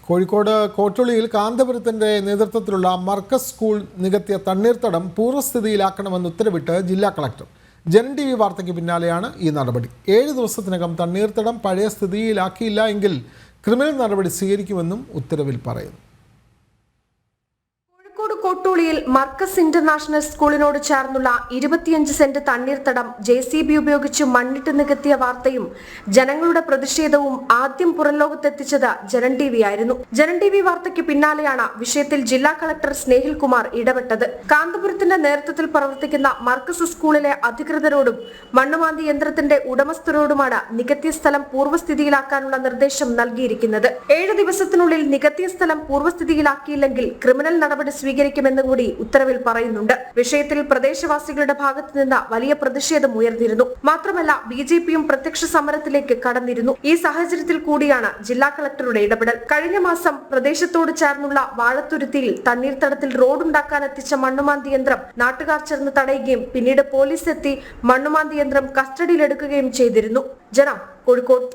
കോഴിക്കോട് കോട്ടുള്ളിയിൽ കാന്തപുരത്തിന്റെ നേതൃത്വത്തിലുള്ള മർക്കസ് സ്കൂൾ നികത്തിയ തണ്ണീർത്തടം പൂർവ്വസ്ഥിതിയിലാക്കണമെന്ന് ഉത്തരവിട്ട് ജില്ലാ കളക്ടർ. ജനം TV വാർത്തയ്ക്ക് പിന്നാലെയാണ് ഈ നടപടി. 7 ദിവസത്തിനകം തണ്ണീർത്തടം പഴയ സ്ഥിതിയിലാക്കിയില്ല എങ്കിൽ ക്രിമിനൽ നടപടി സ്വീകരിക്കുമെന്നും ഉത്തരവിൽ പറയുന്നു. കോട്ടൂളിയിൽ മർക്കസ് ഇന്റർനാഷണൽ സ്കൂളിനോട് ചേർന്നുള്ള 25 സെന്റ് തണ്ണീർത്തടം JCB ഉപയോഗിച്ച് മണ്ണിട്ട് നികത്തിയ വാർത്തയും ജനങ്ങളുടെ പ്രതിഷേധവും ആദ്യം പുറംലോകത്തെത്തിച്ചത് ജനം TV ആയിരുന്നു. ജനം TV വാർത്തയ്ക്ക് പിന്നാലെയാണ് വിഷയത്തിൽ ജില്ലാ കളക്ടർ സ്നേഹിൽ കുമാർ ഇടപെട്ടത്. കാന്തപുരത്തിന്റെ നേതൃത്വത്തിൽ പ്രവർത്തിക്കുന്ന മർക്കസ് സ്കൂളിലെ അധികൃതരോടും മണ്ണുമാന്തി യന്ത്രത്തിന്റെ ഉടമസ്ഥരോടുമാണ് നികത്തിയ സ്ഥലം പൂർവ്വസ്ഥിതിയിലാക്കാനുള്ള നിർദ്ദേശം നൽകിയിരിക്കുന്നത്. 7 ദിവസത്തിനുള്ളിൽ നികത്തിയ സ്ഥലം പൂർവ്വസ്ഥിതിയിലാക്കിയില്ലെങ്കിൽ ക്രിമിനൽ നടപടി സ്വീകരിക്കുമെന്ന് കൂടി ഉത്തരവിൽ പറയുന്നുണ്ട്. വിഷയത്തിൽ പ്രദേശവാസികളുടെ ഭാഗത്തു നിന്ന് വലിയ പ്രതിഷേധം ഉയർന്നിരുന്നു. മാത്രമല്ല BJPയും പ്രത്യക്ഷ സമരത്തിലേക്ക് കടന്നിരുന്നു. ഈ സാഹചര്യത്തിൽ കൂടിയാണ് ജില്ലാ കളക്ടറുടെ ഇടപെടൽ. കഴിഞ്ഞ മാസം പ്രദേശത്തോട് ചേർന്നുള്ള വാഴത്തുരുത്തിയിൽ തണ്ണീർത്തടത്തിൽ റോഡുണ്ടാക്കാൻ എത്തിച്ച മണ്ണുമാന്തി യന്ത്രം നാട്ടുകാർ ചേർന്ന് തടയുകയും പിന്നീട് പോലീസ് എത്തി മണ്ണുമാന്തി യന്ത്രം കസ്റ്റഡിയിലെടുക്കുകയും ചെയ്തിരുന്നു. ജനം, കോഴിക്കോട്.